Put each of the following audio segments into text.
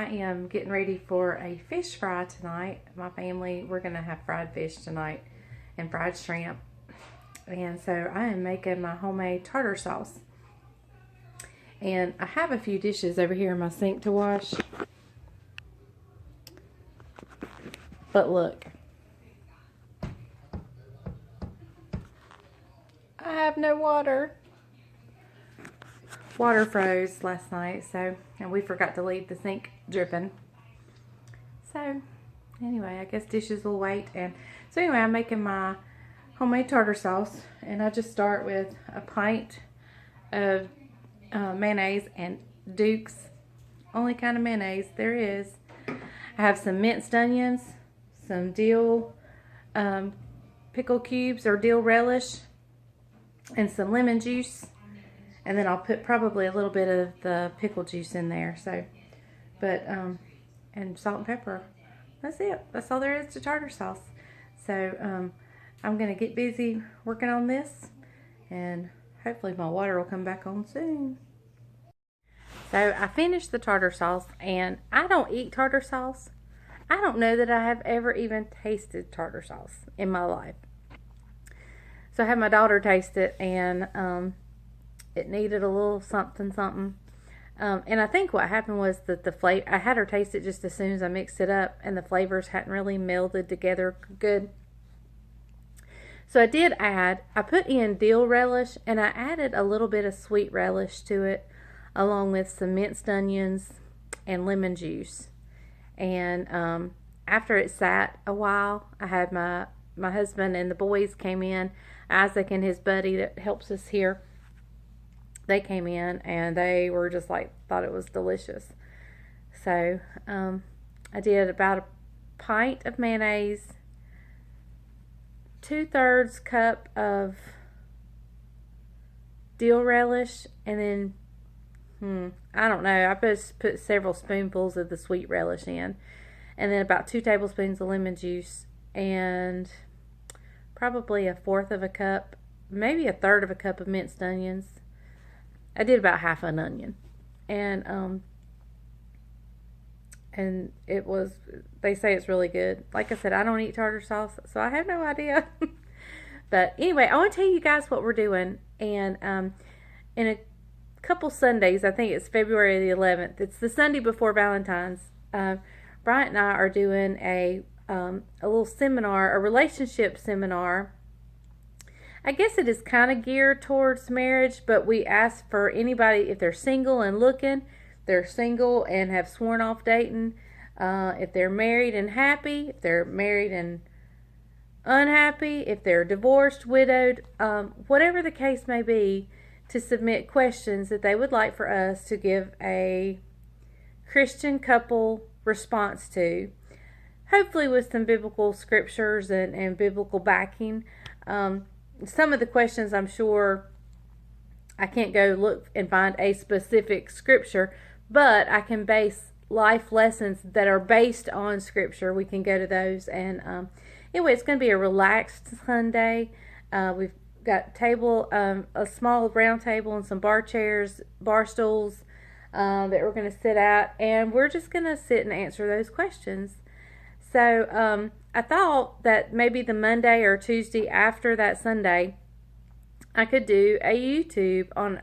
am getting ready for a fish fry tonight. My family, we're going to have fried fish tonight and fried shrimp. And so I am making my homemade tartar sauce. And I have a few dishes over here in my sink to wash. But look. I have no water. Water froze last night, and we forgot to leave the sink dripping. So, anyway, I guess dishes will wait. And so anyway, I'm making my homemade tartar sauce, and I just start with a pint of mayonnaise, and Duke's, only kind of mayonnaise there is. I have some minced onions, some dill pickle cubes or dill relish, and some lemon juice. And then I'll put probably a little bit of the pickle juice in there. So, but, and salt and pepper. That's it. That's all there is to tartar sauce. So, I'm going to get busy working on this. And hopefully my water will come back on soon. So, I finished the tartar sauce. And I don't eat tartar sauce. I don't know that I have ever even tasted tartar sauce in my life. So, I had my daughter taste it. And, it needed a little something. And I think what happened was that the flavor, I had her taste it just as soon as I mixed it up, and the flavors hadn't really melded together good. So I put in dill relish, and I added a little bit of sweet relish to it, along with some minced onions and lemon juice. And after it sat a while, I had my husband and the boys came in, Isaac and his buddy that helps us here. They came in and they were just like, thought it was delicious. So, I did about a pint of mayonnaise, 2/3 cup of dill relish, and then, I don't know, I just put several spoonfuls of the sweet relish in, and then about 2 tablespoons of lemon juice, and probably 1/4 of a cup, maybe 1/3 of a cup of minced onions. I did about half an onion, and it was, they say it's really good. Like I said, I don't eat tartar sauce, so I have no idea. But anyway, I want to tell you guys what we're doing, and in a couple Sundays, I think it's February the 11th, it's the Sunday before Valentine's, Bryant and I are doing a little seminar, a relationship seminar. I guess it is kind of geared towards marriage, but we ask for anybody, if they're single and looking, they're single and have sworn off dating, if they're married and happy, if they're married and unhappy, if they're divorced, widowed, whatever the case may be, to submit questions that they would like for us to give a Christian couple response to, hopefully with some biblical scriptures and biblical backing. Some of the questions, I'm sure I can't go look and find a specific scripture, but I can base life lessons that are based on scripture. We can go to those. And anyway, it's going to be a relaxed Sunday. We've got a small round table and some bar chairs, bar stools that we're going to sit at, and we're just going to sit and answer those questions. So I thought that maybe the Monday or Tuesday after that Sunday, I could do a YouTube on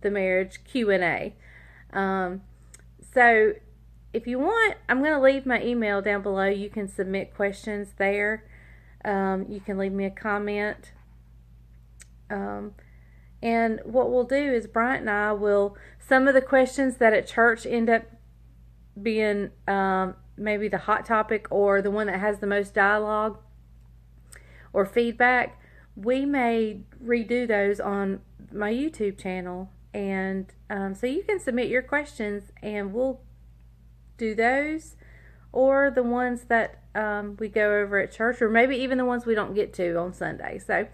the marriage Q&A. So if you want, I'm going to leave my email down below. You can submit questions there. You can leave me a comment. And what we'll do is Bryant and I will, some of the questions that at church end up being maybe the hot topic or the one that has the most dialogue or feedback, we may redo those on my YouTube channel. And so you can submit your questions and we'll do those, or the ones that we go over at church, or maybe even the ones we don't get to on Sunday. So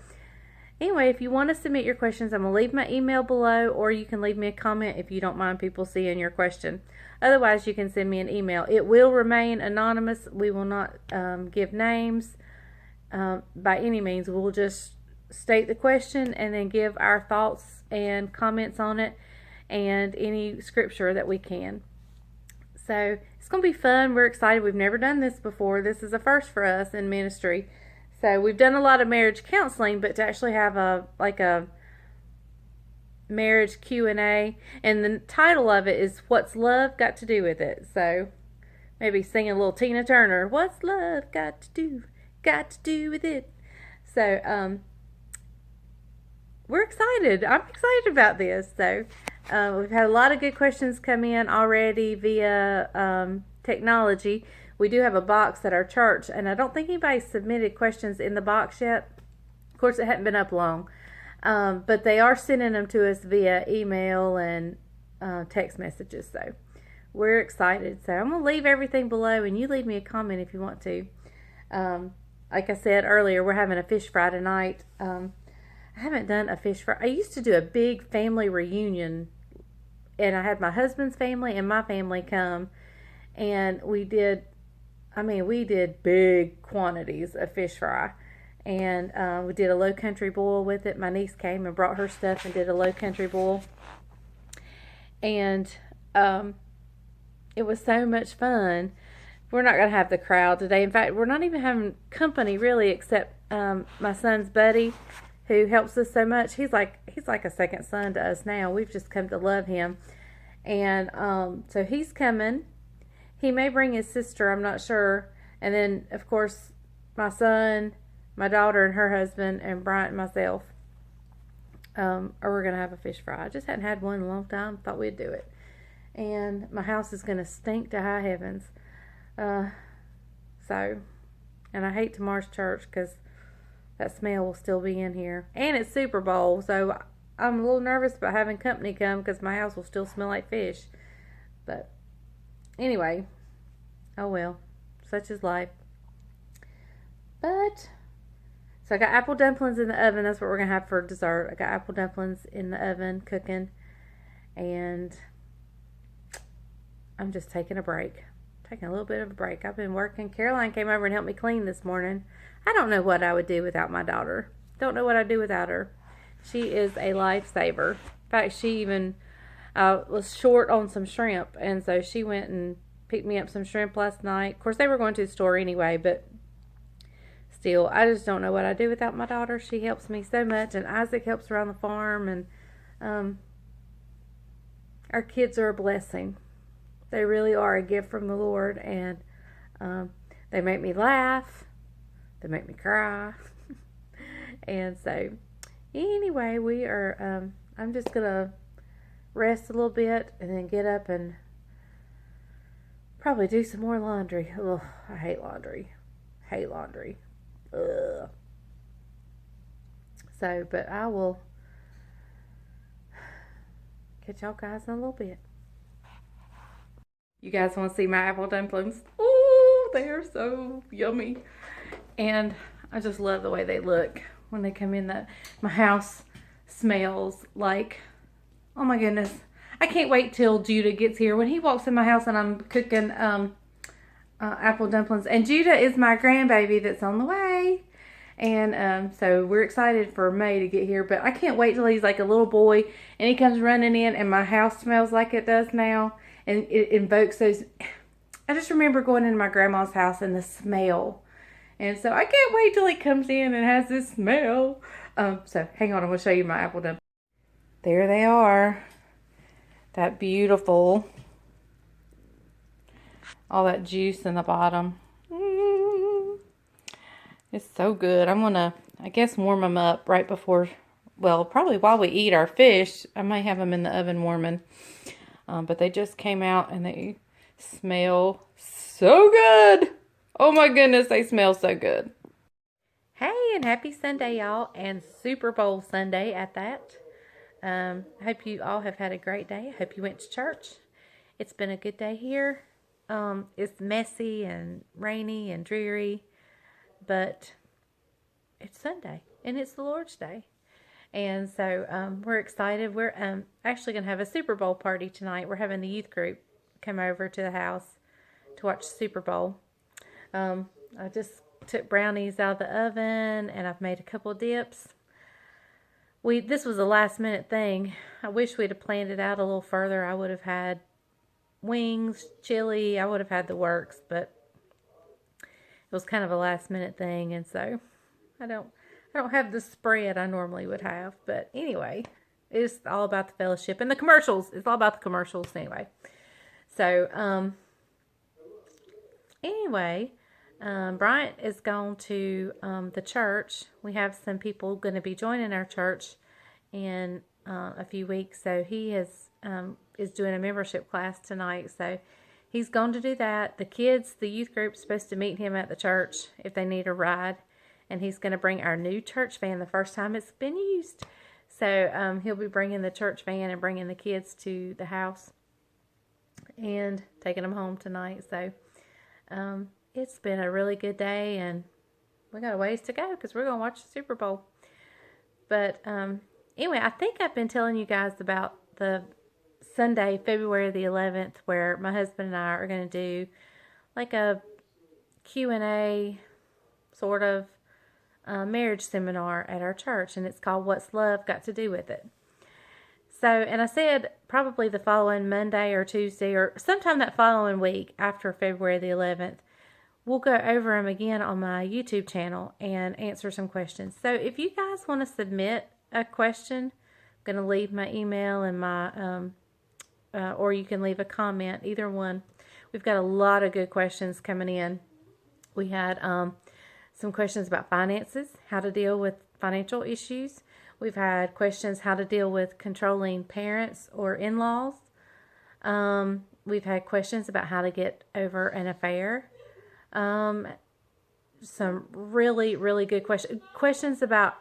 anyway, if you want to submit your questions, I'm going to leave my email below, or you can leave me a comment if you don't mind people seeing your question. Otherwise, you can send me an email. It will remain anonymous. We will not give names by any means. We'll just state the question and then give our thoughts and comments on it and any scripture that we can. So it's going to be fun. We're excited. We've never done this before. This is a first for us in ministry. So we've done a lot of marriage counseling, but to actually have a marriage Q&A, and the title of it is "What's Love Got to Do with It?" So maybe sing a little Tina Turner. What's love got to do with it? So we're excited. I'm excited about this. So we've had a lot of good questions come in already via technology. We do have a box at our church, and I don't think anybody submitted questions in the box yet. Of course, it hadn't been up long, but they are sending them to us via email and text messages. So we're excited. So I'm going to leave everything below, and you leave me a comment if you want to. Like I said earlier, we're having a fish fry tonight. I haven't done a fish fry. I used to do a big family reunion, and I had my husband's family and my family come, and we did big quantities of fish fry, and we did a low country boil with it. My niece came and brought her stuff and did a low country boil, and it was so much fun. We're not going to have the crowd today. In fact, we're not even having company really, except my son's buddy, who helps us so much. He's like a second son to us now. We've just come to love him. And so he's coming. He may bring his sister, I'm not sure. And then, of course, my son, my daughter, and her husband, and Bryant and myself. Or we're going to have a fish fry. I just hadn't had one in a long time. Thought we'd do it. And my house is going to stink to high heavens. And I hate tomorrow's church because that smell will still be in here. And it's Super Bowl, so I'm a little nervous about having company come because my house will still smell like fish. But anyway, oh well, such is life. But, so I got apple dumplings in the oven. That's what we're going to have for dessert. I got apple dumplings in the oven cooking. And I'm just taking a break. Taking a little bit of a break. I've been working. Caroline came over and helped me clean this morning. I don't know what I would do without my daughter. Don't know what I'd do without her. She is a lifesaver. In fact, she even was short on some shrimp, and so she went and picked me up some shrimp last night. Of course, they were going to the store anyway, but still, I just don't know what I'd do without my daughter. She helps me so much, and Isaac helps around the farm, and our kids are a blessing. They really are a gift from the Lord, and they make me laugh. They make me cry. And so, anyway, we are, I'm just going to rest a little bit and then get up and probably do some more laundry. Ugh, I hate laundry. Hate laundry. Ugh. So, but I will catch y'all guys in a little bit. You guys want to see my apple dumplings? Oh, they are so yummy. And I just love the way they look when they come in. My house smells like, oh my goodness. I can't wait till Judah gets here. When he walks in my house and I'm cooking apple dumplings. And Judah is my grandbaby that's on the way. And so we're excited for May to get here. But I can't wait till he's like a little boy and he comes running in and my house smells like it does now. And it invokes those. I just remember going into my grandma's house and the smell. And so I can't wait till he comes in and has this smell. So hang on, I'm going to show you my apple dumplings. There they are. That beautiful. All that juice in the bottom. It's so good. I'm going to, I guess, warm them up right before, well, probably while we eat our fish. I might have them in the oven warming. But they just came out and they smell so good. Oh my goodness, they smell so good. Hey, and happy Sunday, y'all, and Super Bowl Sunday at that. I hope you all have had a great day. I hope you went to church. It's been a good day here. It's messy and rainy and dreary, but it's Sunday, and it's the Lord's Day. And so we're excited. We're actually going to have a Super Bowl party tonight. We're having the youth group come over to the house to watch the Super Bowl. I just took brownies out of the oven, and I've made a couple of dips. This was a last minute thing. I wish we'd have planned it out a little further. I would have had wings, chili. I would have had the works, but it was kind of a last minute thing, and so I don't have the spread I normally would have. But anyway, it's all about the fellowship and the commercials. It's all about the commercials anyway. So anyway, Bryant is going to the church. We have some people going to be joining our church in a few weeks. So he is doing a membership class tonight. So he's going to do that. The kids, the youth group, is supposed to meet him at the church if they need a ride. And he's going to bring our new church van the first time it's been used. So he'll be bringing the church van and bringing the kids to the house and taking them home tonight. So it's been a really good day, and we got a ways to go because we're going to watch the Super Bowl. But anyway, I think I've been telling you guys about the Sunday, February the 11th, where my husband and I are going to do like a Q&A sort of marriage seminar at our church, and it's called What's Love Got to Do with It? So, and I said probably the following Monday or Tuesday or sometime that following week after February the 11th, we'll go over them again on my YouTube channel and answer some questions. So if you guys want to submit a question, I'm going to leave my email and my, or you can leave a comment, either one. We've got a lot of good questions coming in. We had some questions about finances, how to deal with financial issues. We've had questions how to deal with controlling parents or in-laws. We've had questions about how to get over an affair. Some really, really good questions about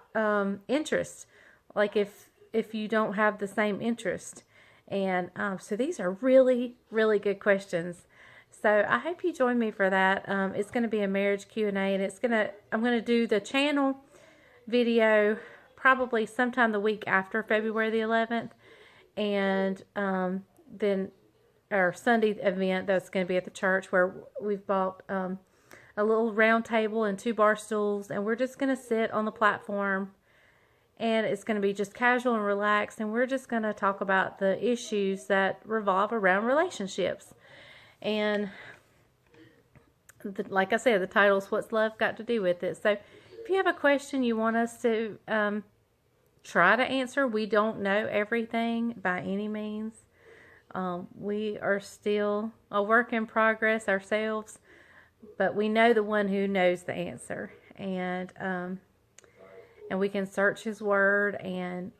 interest, like if you don't have the same interest. And so these are really, really good questions. So I hope you join me for that. It's going to be a marriage Q&A, and I'm going to do the channel video probably sometime the week after February the 11th, and then our Sunday event that's going to be at the church, where we've bought a little round table and 2 bar stools, and we're just going to sit on the platform, and it's going to be just casual and relaxed, and we're just going to talk about the issues that revolve around relationships. And like I said, the title is What's Love Got to Do with It? So if you have a question you want us to try to answer, we don't know everything by any means. We are still a work in progress ourselves, but we know the one who knows the answer, and we can search His Word and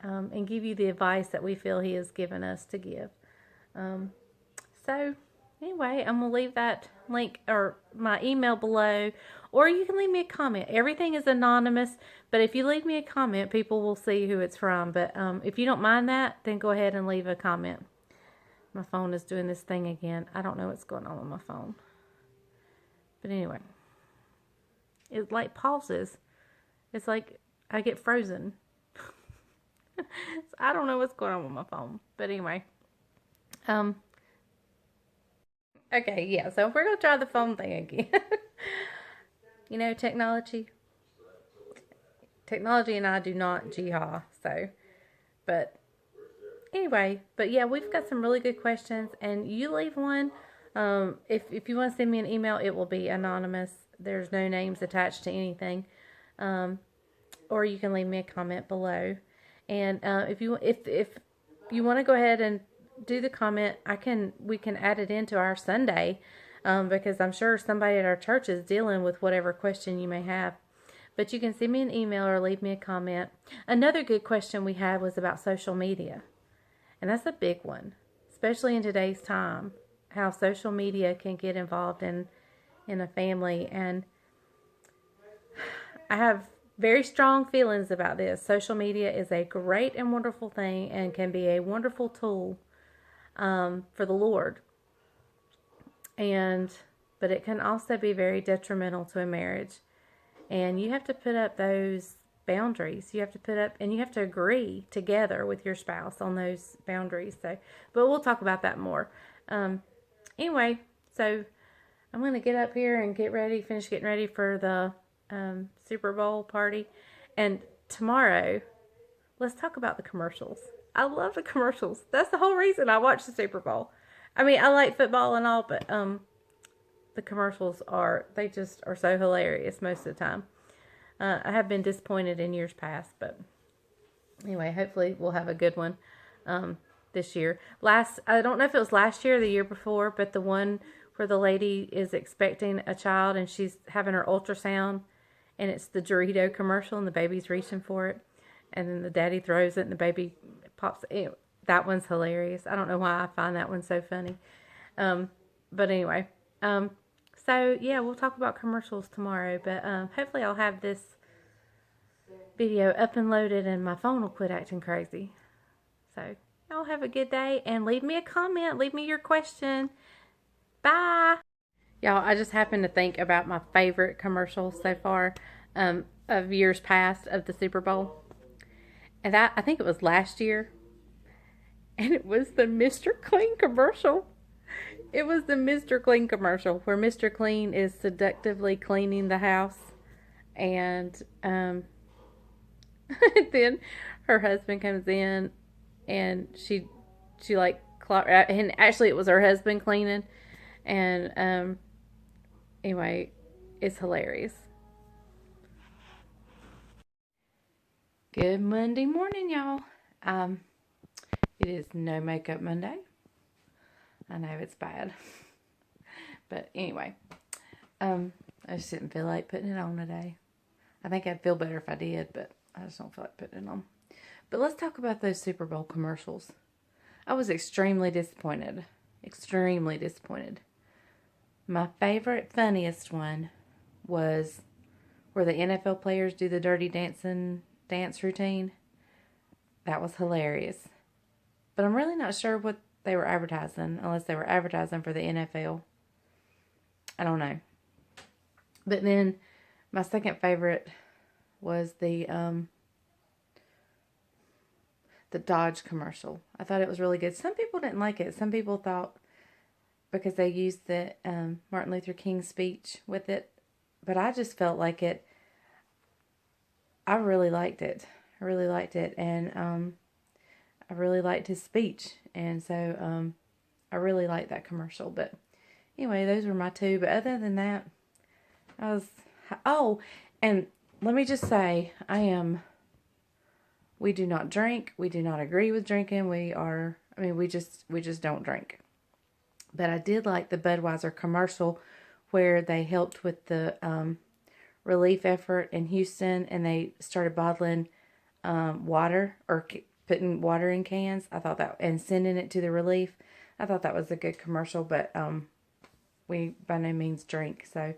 give you the advice that we feel He has given us to give. So anyway, I'm going to leave that link or my email below, or you can leave me a comment. Everything is anonymous, but if you leave me a comment, people will see who it's from. But if you don't mind that, then go ahead and leave a comment. My phone is doing this thing again. I don't know what's going on with my phone. But anyway, it like pauses. It's like I get frozen. So I don't know what's going on with my phone. But anyway, okay, yeah, so we're going to try the phone thing again. You know, technology and I do not jihad, so, but anyway, but yeah, we've got some really good questions, and you leave one. If you want to send me an email, it will be anonymous. There's no names attached to anything. Or you can leave me a comment below. And if you want to go ahead and do the comment, we can add it into our Sunday, because I'm sure somebody at our church is dealing with whatever question you may have. But you can send me an email or leave me a comment. Another good question we had was about social media. And that's a big one, especially in today's time, how social media can get involved in a family. And I have very strong feelings about this. Social media is a great and wonderful thing and can be a wonderful tool for the Lord. But it can also be very detrimental to a marriage. And you have to put up those boundaries. You have to put up, and you have to agree together with your spouse on those boundaries. So, but we'll talk about that more. Anyway, so I'm going to get up here and finish getting ready for the Super Bowl party. And tomorrow, let's talk about the commercials. I love the commercials. That's the whole reason I watch the Super Bowl. I mean, I like football and all, but the commercials they just are so hilarious most of the time. I have been disappointed in years past, but anyway, hopefully we'll have a good one this year. I don't know if it was last year or the year before, but the one where the lady is expecting a child and she's having her ultrasound, and it's the Dorito commercial and the baby's reaching for it, and then the daddy throws it and the baby pops. That one's hilarious. I don't know why I find that one so funny. But anyway, so yeah, we'll talk about commercials tomorrow, but hopefully I'll have this video up and loaded and my phone will quit acting crazy. So y'all have a good day and leave me a comment. Leave me your question. Bye. Y'all, I just happened to think about my favorite commercial so far of years past of the Super Bowl. And I think it was last year. And it was the Mr. Clean commercial. It was the Mr. Clean commercial where Mr. Clean is seductively cleaning the house. And then her husband comes in and she like, and actually it was her husband cleaning. And anyway, it's hilarious. Good Monday morning, y'all. It is no makeup Monday. I know it's bad. But anyway, I just didn't feel like putting it on today. I think I'd feel better if I did, but I just don't feel like putting it on. But let's talk about those Super Bowl commercials. I was extremely disappointed. Extremely disappointed. My favorite, funniest one was where the NFL players do the dirty dancing dance routine. That was hilarious. But I'm really not sure what they were advertising, unless they were advertising for the NFL. I don't know. But then my second favorite was the Dodge commercial. I thought it was really good. Some people didn't like it. Some people thought because they used the Martin Luther King speech with it. But I just felt like it. I really liked it. I really liked it. And I really liked his speech. And so I really liked that commercial. But anyway, those were my two. But other than that, and let me just say, we do not drink. We do not agree with drinking. We just don't drink. But I did like the Budweiser commercial where they helped with the relief effort in Houston, and they started bottling water, or putting water in cans. I thought that, and sending it to the relief. I thought that was a good commercial, but we by no means drink, so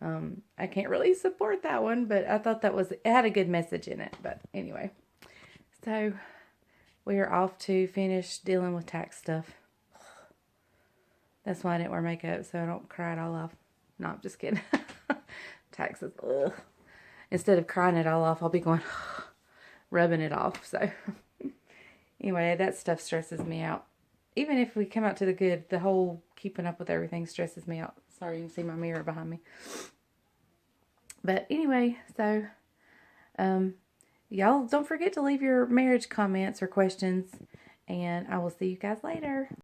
I can't really support that one, but I thought it had a good message in it. But anyway, so we are off to finish dealing with tax stuff. That's why I didn't wear makeup, so I don't cry it all off. No, I'm just kidding. Taxes, ugh. Instead of crying it all off, I'll be going, rubbing it off. So anyway, that stuff stresses me out. Even if we come out to the good, the whole keeping up with everything stresses me out. Sorry, you can see my mirror behind me. But anyway, so y'all don't forget to leave your marriage comments or questions, and I will see you guys later.